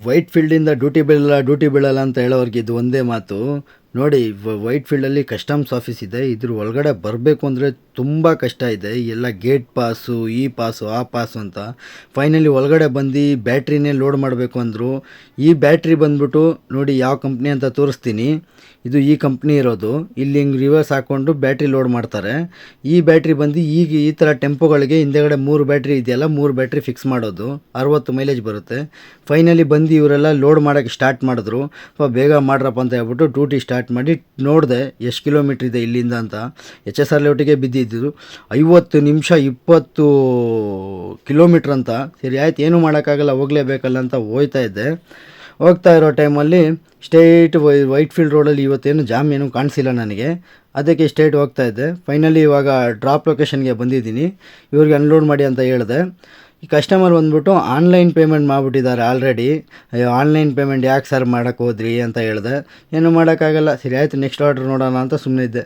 White ಫೀಲ್ಡಿಂದ duty ಬೀಳಲ್ಲ ಅಂತ ಹೇಳೋರ್ಗೆ ಇದು ಒಂದೇ ಮಾತು. ನೋಡಿ, ವೈಟ್ ಫೀಲ್ಡಲ್ಲಿ ಕಸ್ಟಮ್ಸ್ ಆಫೀಸ್ ಇದೆ. ಇದ್ರ ಒಳಗಡೆ ಬರಬೇಕು ಅಂದರೆ ತುಂಬ ಕಷ್ಟ ಇದೆ. ಎಲ್ಲ ಗೇಟ್ ಪಾಸು, ಈ ಪಾಸು, ಆ ಪಾಸು ಅಂತ. ಫೈನಲಿ ಒಳಗಡೆ ಬಂದು ಬ್ಯಾಟ್ರಿನೇ ಲೋಡ್ ಮಾಡಬೇಕು ಅಂದರು. ಈ ಬ್ಯಾಟ್ರಿ ಬಂದ್ಬಿಟ್ಟು ನೋಡಿ ಯಾವ ಕಂಪ್ನಿ ಅಂತ ತೋರಿಸ್ತೀನಿ. ಇದು ಈ ಕಂಪ್ನಿ ಇರೋದು. ಇಲ್ಲಿ ಹಿಂಗೆ ರಿವರ್ಸ್ ಹಾಕ್ಕೊಂಡು ಬ್ಯಾಟ್ರಿ ಲೋಡ್ ಮಾಡ್ತಾರೆ. ಈ ಬ್ಯಾಟ್ರಿ ಬಂದು ಈಗ ಈ ಥರ ಟೆಂಪೋಗಳಿಗೆ ಹಿಂದೆಗಡೆ 3 ಬ್ಯಾಟ್ರಿ ಇದೆಯಲ್ಲ, 3 ಬ್ಯಾಟ್ರಿ ಫಿಕ್ಸ್ ಮಾಡೋದು. 60 ಮೈಲೇಜ್ ಬರುತ್ತೆ. ಫೈನಲಿ ಬಂದು ಇವರೆಲ್ಲ ಲೋಡ್ ಮಾಡೋಕ್ಕೆ ಸ್ಟಾರ್ಟ್ ಮಾಡಿದ್ರು. ಬೇಗ ಮಾಡ್ರಪ್ಪ ಅಂತ ಹೇಳ್ಬಿಟ್ಟು ಡ್ಯೂಟಿ ಸ್ಟಾರ್ಟ್ ಮಾಡಿ ನೋಡಿದೆ ಎಷ್ಟು ಕಿಲೋಮೀಟ್ರ್ ಇದೆ ಇಲ್ಲಿಂದ ಅಂತ. HSR ಲೇಔಟಿಗೆ ಬಿದ್ದಿದ್ದು 50 ನಿಮಿಷ 20 ಕಿಲೋಮೀಟ್ರ್ ಅಂತ. ಸರಿ ಆಯ್ತು, ಏನೂ ಮಾಡೋಕ್ಕಾಗಲ್ಲ, ಹೋಗಲೇಬೇಕಲ್ಲ ಅಂತ ಹೋಗ್ತಾ ಇರೋ ಟೈಮಲ್ಲಿ ಸ್ಟೇಟ್ ವೈಟ್ ಫೀಲ್ಡ್ ರೋಡಲ್ಲಿ ಇವತ್ತೇನು ಜಾಮ್ ಏನೂ ಕಾಣಿಸಿಲ್ಲ ನನಗೆ. ಅದಕ್ಕೆ ಸ್ಟೇಟ್ ಹೋಗ್ತಾ ಇದ್ದೆ. ಫೈನಲಿ ಇವಾಗ ಡ್ರಾಪ್ ಲೊಕೇಶನ್ಗೆ ಬಂದಿದ್ದೀನಿ. ಇವ್ರಿಗೆ ಅನ್ಲೋಡ್ ಮಾಡಿ ಅಂತ ಹೇಳಿದೆ. ಈ ಕಸ್ಟಮರ್ ಬಂದ್ಬಿಟ್ಟು ಆನ್ಲೈನ್ ಪೇಮೆಂಟ್ ಮಾಡಿಬಿಟ್ಟಿದ್ದಾರೆ ಆಲ್ರೆಡಿ. ಅಯ್ಯೋ, ಆನ್ಲೈನ್ ಪೇಮೆಂಟ್ ಯಾಕೆ ಸರ್ ಮಾಡೋಕ್ಕೆ ಹೋದ್ರಿ ಅಂತ ಹೇಳಿದೆ. ಏನೂ ಮಾಡೋಕ್ಕಾಗಲ್ಲ. ಸರಿ ಆಯಿತು, ನೆಕ್ಸ್ಟ್ ಆರ್ಡ್ರ್ ನೋಡೋಣ ಅಂತ ಸುಮ್ಮನೆ ಇದ್ದೆ.